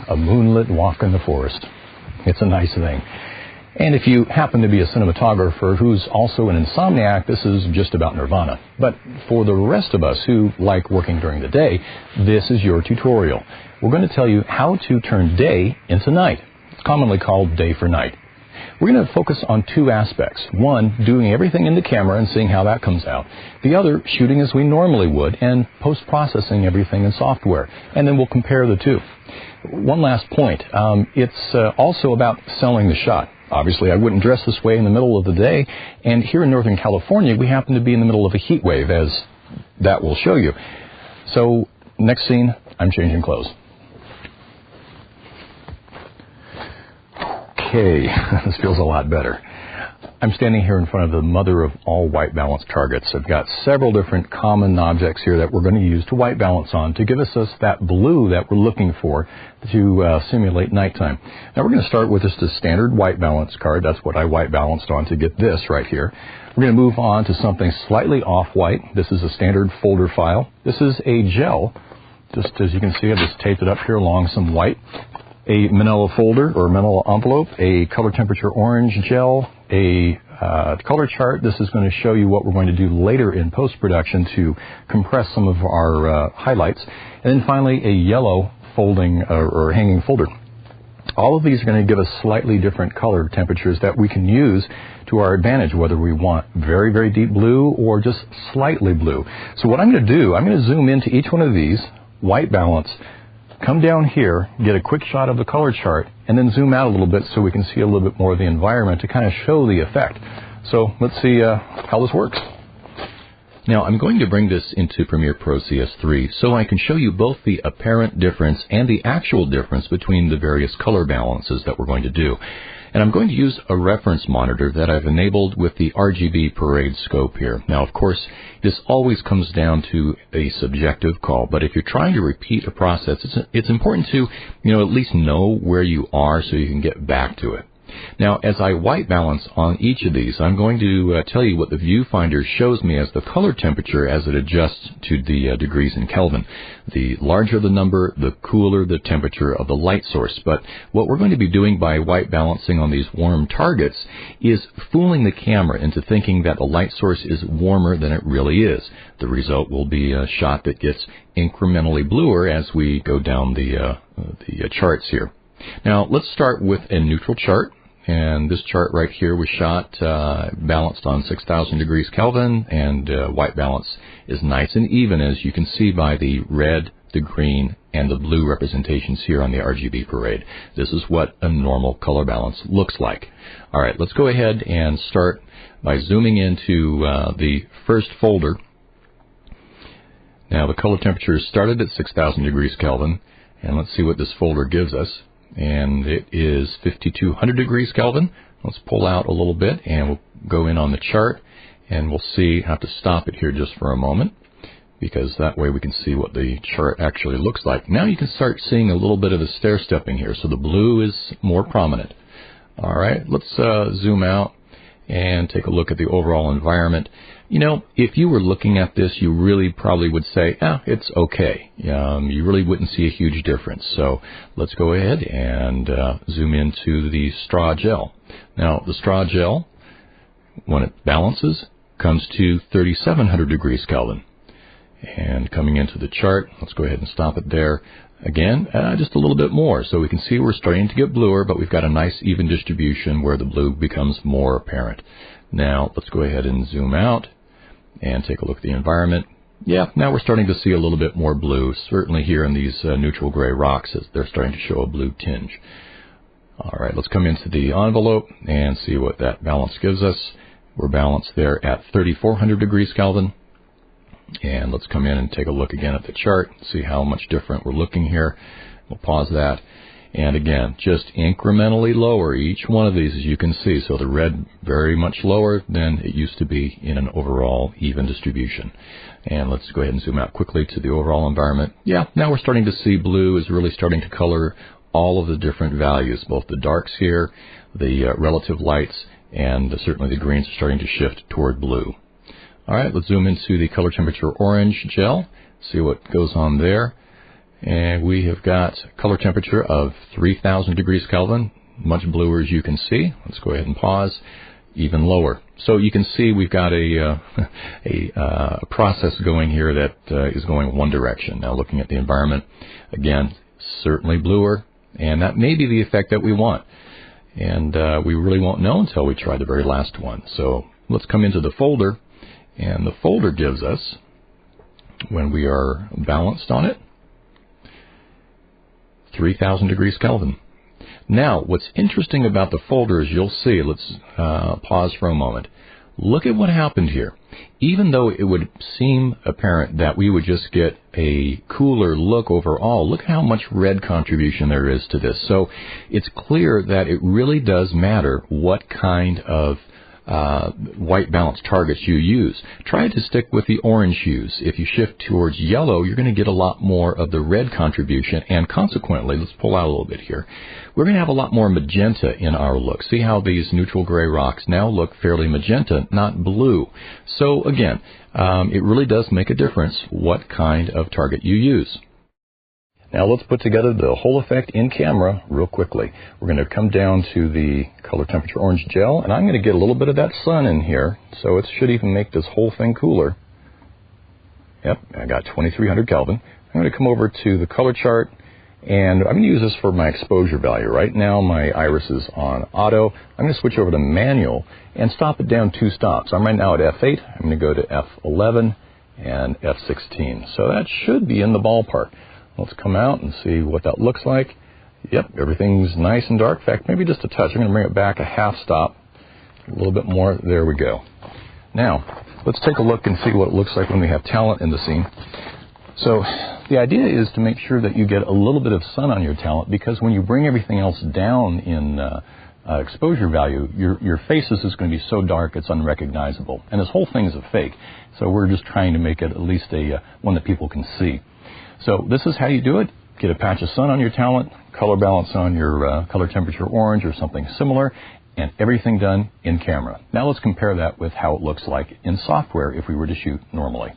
a moonlit walk in the forest. It's a nice thing. And if you happen to be a cinematographer who's also an insomniac, this is just about nirvana. But for the rest of us who like working during the day, this is your tutorial. We're going to tell you how to turn day into night. It's commonly called day for night. We're going to focus on two aspects. One, doing everything in the camera and seeing how that comes out. The other, shooting as we normally would and post-processing everything in software. And then we'll compare the two. One last point. It's also about selling the shot. Obviously, I wouldn't dress this way in the middle of the day. And here in Northern California, we happen to be in the middle of a heat wave, as that will show you. So, next scene, I'm changing clothes. Okay, this feels a lot better. I'm standing here in front of the mother of all white balance targets. I've got several different common objects here that we're going to use to white balance on to give us that blue that we're looking for to simulate nighttime. Now we're going to start with just a standard white balance card. That's what I white balanced on to get this right here. We're going to move on to something slightly off-white. This is a standard folder file. This is a gel. Just as you can see, I just taped it up here along some white. A manila folder or manila envelope, a color temperature orange gel, a color chart. This is going to show you what we're going to do later in post-production to compress some of our highlights. And then finally, a yellow folding or hanging folder. All of these are going to give us slightly different color temperatures that we can use to our advantage, whether we want very, very deep blue or just slightly blue. So what I'm going to do, I'm going to zoom into each one of these, white balance, come down here, get a quick shot of the color chart, and then zoom out a little bit so we can see a little bit more of the environment to kind of show the effect. So let's see how this works. Now I'm going to bring this into Premiere Pro CS3 so I can show you both the apparent difference and the actual difference between the various color balances that we're going to do. And I'm going to use a reference monitor that I've enabled with the RGB Parade scope here. Now, of course, this always comes down to a subjective call, but if you're trying to repeat a process, it's important to, at least know where you are so you can get back to it. Now, as I white balance on each of these, I'm going to tell you what the viewfinder shows me as the color temperature as it adjusts to the degrees in Kelvin. The larger the number, the cooler the temperature of the light source. But what we're going to be doing by white balancing on these warm targets is fooling the camera into thinking that the light source is warmer than it really is. The result will be a shot that gets incrementally bluer as we go down the charts here. Now, let's start with a neutral chart. And this chart right here was shot balanced on 6,000 degrees Kelvin, and white balance is nice and even, as you can see by the red, the green, and the blue representations here on the RGB Parade. This is what a normal color balance looks like. All right, let's go ahead and start by zooming into the first folder. Now, the color temperature started at 6,000 degrees Kelvin, and let's see what this folder gives us. And it is 5,200 degrees Kelvin. Let's pull out a little bit and we'll go in on the chart, and we'll see, have to stop it here just for a moment because that way we can see what the chart actually looks like. Now you can start seeing a little bit of a stair-stepping here, so the blue is more prominent. All right, let's zoom out and take a look at the overall environment. If you were looking at this, you really probably would say, it's okay. You really wouldn't see a huge difference. So let's go ahead and zoom into the straw gel. Now, the straw gel, when it balances, comes to 3,700 degrees Kelvin. And coming into the chart, let's go ahead and stop it there. Again, just a little bit more. So we can see we're starting to get bluer, but we've got a nice even distribution where the blue becomes more apparent. Now, let's go ahead and zoom out and take a look at the environment. Yeah, now we're starting to see a little bit more blue, certainly here in these neutral gray rocks as they're starting to show a blue tinge. All right, let's come into the envelope and see what that balance gives us. We're balanced there at 3,400 degrees Kelvin. And let's come in and take a look again at the chart, see how much different we're looking here. We'll pause that. And again, just incrementally lower each one of these, as you can see. So the red very much lower than it used to be in an overall even distribution. And let's go ahead and zoom out quickly to the overall environment. Yeah, now we're starting to see blue is really starting to color all of the different values, both the darks here, the relative lights, and certainly the greens are starting to shift toward blue. All right, let's zoom into the color temperature orange gel, see what goes on there. And we have got color temperature of 3,000 degrees Kelvin, much bluer as you can see. Let's go ahead and pause. Even lower. So you can see we've got a process going here that is going one direction. Now looking at the environment, again, certainly bluer, and that may be the effect that we want. And we really won't know until we try the very last one. So let's come into the folder, and the folder gives us, when we are balanced on it, 3,000 degrees Kelvin. Now, what's interesting about the folder is you'll see, let's pause for a moment. Look at what happened here. Even though it would seem apparent that we would just get a cooler look overall, look how much red contribution there is to this. So it's clear that it really does matter what kind of white balance targets you use. Try to stick with the orange hues. If you shift towards yellow, you're going to get a lot more of the red contribution, and consequently, let's pull out a little bit here, we're going to have a lot more magenta in our look. See how these neutral gray rocks now look fairly magenta, not blue. So again, it really does make a difference what kind of target you use. Now let's put together the whole effect in camera real quickly. We're going to come down to the color temperature orange gel, and I'm going to get a little bit of that sun in here, so it should even make this whole thing cooler. Yep, I got 2300 Kelvin. I'm going to come over to the color chart, and I'm going to use this for my exposure value. Right now my iris is on auto. I'm going to switch over to manual and stop it down 2 stops. I'm right now at F8. I'm going to go to F11 and F16. So that should be in the ballpark. Let's come out and see what that looks like. Yep, everything's nice and dark. In fact, maybe just a touch. I'm going to bring it back a half stop, a little bit more. There we go. Now, let's take a look and see what it looks like when we have talent in the scene. So the idea is to make sure that you get a little bit of sun on your talent, because when you bring everything else down in exposure value, your faces is going to be so dark it's unrecognizable. And this whole thing is a fake. So we're just trying to make it at least a one that people can see. So this is how you do it. Get a patch of sun on your talent, color balance on your color temperature orange or something similar, and everything done in camera. Now let's compare that with how it looks like in software if we were to shoot normally.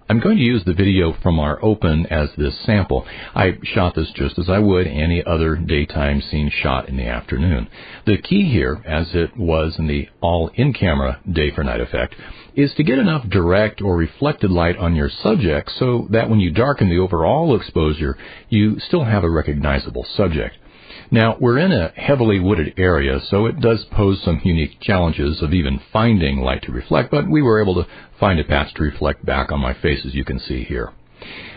I'm going to use the video from our open as this sample. I shot this just as I would any other daytime scene shot in the afternoon. The key here, as it was in the all-in-camera day for night effect, is to get enough direct or reflected light on your subject so that when you darken the overall exposure, you still have a recognizable subject. Now, we're in a heavily wooded area, so it does pose some unique challenges of even finding light to reflect, but we were able to find a patch to reflect back on my face, as you can see here.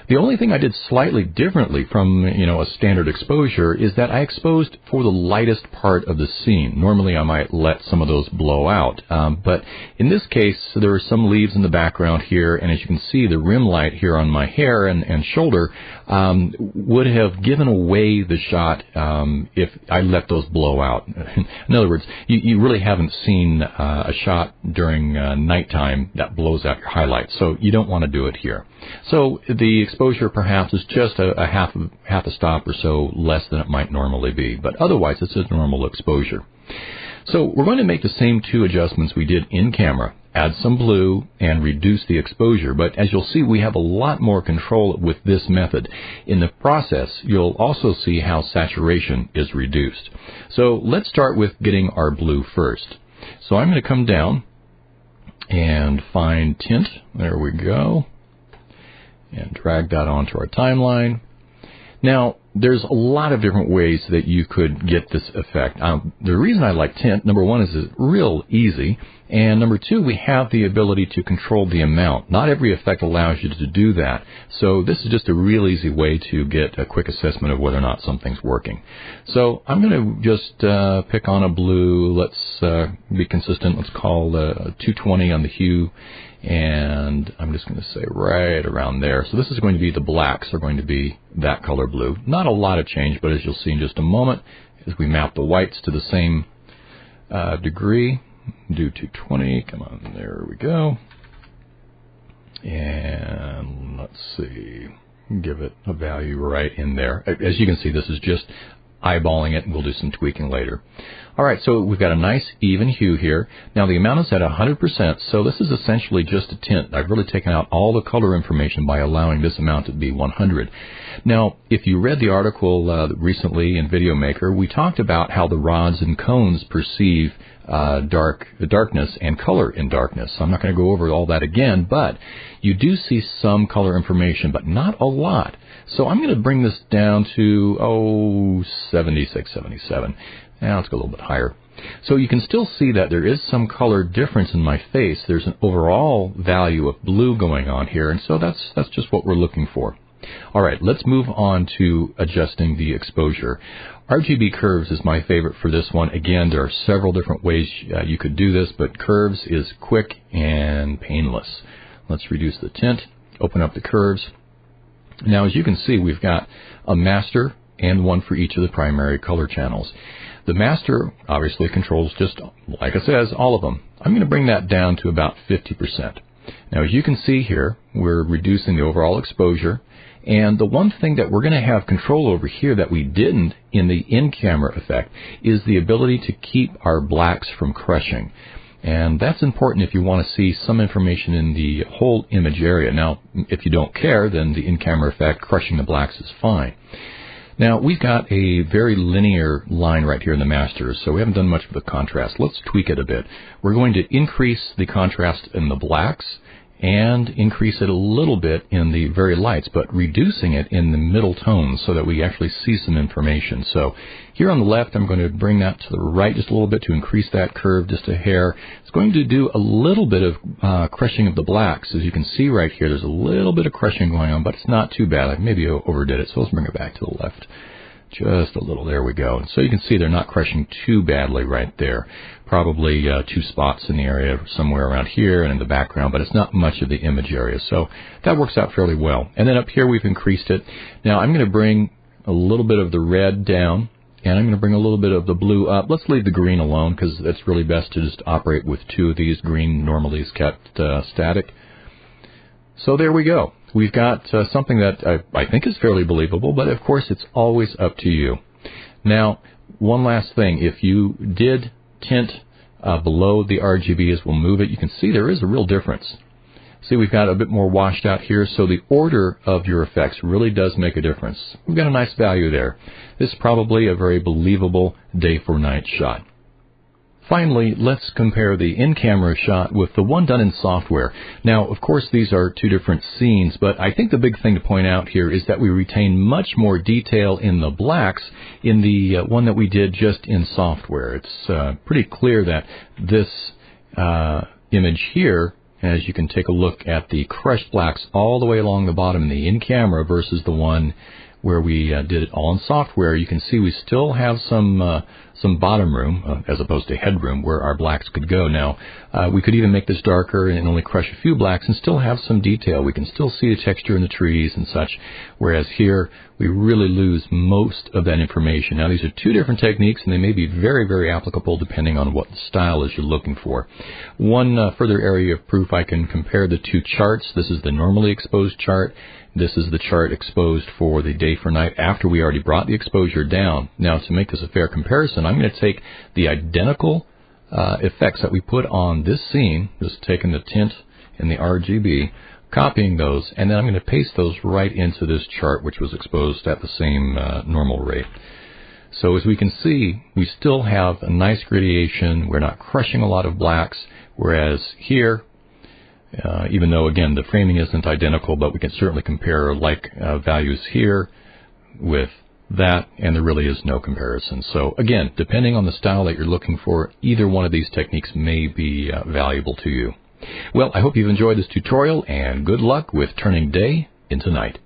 The only thing I did slightly differently from, a standard exposure is that I exposed for the lightest part of the scene. Normally I might let some of those blow out, but in this case there are some leaves in the background here, and as you can see, the rim light here on my hair and shoulder would have given away the shot if I let those blow out. In other words, you really haven't seen a shot during nighttime that blows out your highlights, so you don't want to do it here. So the exposure perhaps is just a half a stop or so less than it might normally be, but otherwise it's a normal exposure. So we're going to make the same 2 adjustments we did in camera, add some blue and reduce the exposure, but as you'll see, we have a lot more control with this method. In the process, you'll also see how saturation is reduced. So let's start with getting our blue first. So I'm going to come down and find tint. There we go. And drag that onto our timeline. Now, there's a lot of different ways that you could get this effect. The reason I like tint, number one, is it's real easy, and number two, we have the ability to control the amount. Not every effect allows you to do that, so this is just a real easy way to get a quick assessment of whether or not something's working. So I'm going to just pick on a blue. Let's be consistent. Let's call 220 on the hue. And I'm just going to say right around there. So this is going to be the blacks are going to be that color blue. Not a lot of change, but as you'll see in just a moment, as we map the whites to the same degree, do 220. Come on, there we go. And let's see, give it a value right in there. As you can see, this is just eyeballing it, and we'll do some tweaking later. All right, so we've got a nice even hue here. Now the amount is at 100%, so this is essentially just a tint. I've really taken out all the color information by allowing this amount to be 100. Now, if you read the article recently in Videomaker, we talked about how the rods and cones perceive darkness and color in darkness. So I'm not going to go over all that again, but you do see some color information, but not a lot. So I'm going to bring this down to, 76, 77. Now let's go a little bit higher. So you can still see that there is some color difference in my face. There's an overall value of blue going on here, and so that's just what we're looking for. All right, let's move on to adjusting the exposure. RGB curves is my favorite for this one. Again, there are several different ways you could do this, but curves is quick and painless. Let's reduce the tint, open up the curves. Now, as you can see, we've got a master and one for each of the primary color channels. The master obviously controls just, like it says, all of them. I'm going to bring that down to about 50%. Now, as you can see here, we're reducing the overall exposure. And the one thing that we're going to have control over here that we didn't in the in-camera effect is the ability to keep our blacks from crushing. And that's important if you want to see some information in the whole image area. Now, if you don't care, then the in-camera effect, crushing the blacks, is fine. Now, we've got a very linear line right here in the master, so we haven't done much with the contrast. Let's tweak it a bit. We're going to increase the contrast in the blacks and increase it a little bit in the very lights, but reducing it in the middle tones so that we actually see some information. So here on the left, I'm going to bring that to the right just a little bit to increase that curve just a hair. It's going to do a little bit of crushing of the blacks. As you can see right here, there's a little bit of crushing going on, but it's not too bad. I maybe overdid it, so let's bring it back to the left. Just a little. There we go. And so you can see they're not crushing too badly right there. Probably 2 spots in the area somewhere around here and in the background, but it's not much of the image area. So that works out fairly well. And then up here we've increased it. Now I'm going to bring a little bit of the red down, and I'm going to bring a little bit of the blue up. Let's leave the green alone because it's really best to just operate with 2 of these. Green normally is kept static. So there we go. We've got something that I think is fairly believable, but of course it's always up to you. Now, one last thing. If you did tint below the RGBs, we'll move it. You can see there is a real difference. See, we've got a bit more washed out here, so the order of your effects really does make a difference. We've got a nice value there. This is probably a very believable day for night shot. Finally, let's compare the in-camera shot with the one done in software. Now, of course, these are 2 different scenes, but I think the big thing to point out here is that we retain much more detail in the blacks in the one that we did just in software. It's pretty clear that this image here, as you can take a look at the crushed blacks all the way along the bottom in the in-camera versus the one where we did it all in software, you can see we still have some bottom room as opposed to headroom where our blacks could go. Now, we could even make this darker and only crush a few blacks and still have some detail. We can still see the texture in the trees and such, whereas here we really lose most of that information. Now, these are 2 different techniques, and they may be very, very applicable depending on what style is you're looking for. One further area of proof, I can compare the 2 charts. This is the normally exposed chart. This is the chart exposed for the day for night after we already brought the exposure down. Now, to make this a fair comparison, I'm going to take the identical effects that we put on this scene, just taking the tint and the RGB, copying those, and then I'm going to paste those right into this chart, which was exposed at the same normal rate. So as we can see, we still have a nice gradation. We're not crushing a lot of blacks, whereas here, even though, again, the framing isn't identical, but we can certainly compare like values here with that, and there really is no comparison. So, again, depending on the style that you're looking for, either one of these techniques may be valuable to you. Well, I hope you've enjoyed this tutorial, and good luck with turning day into night.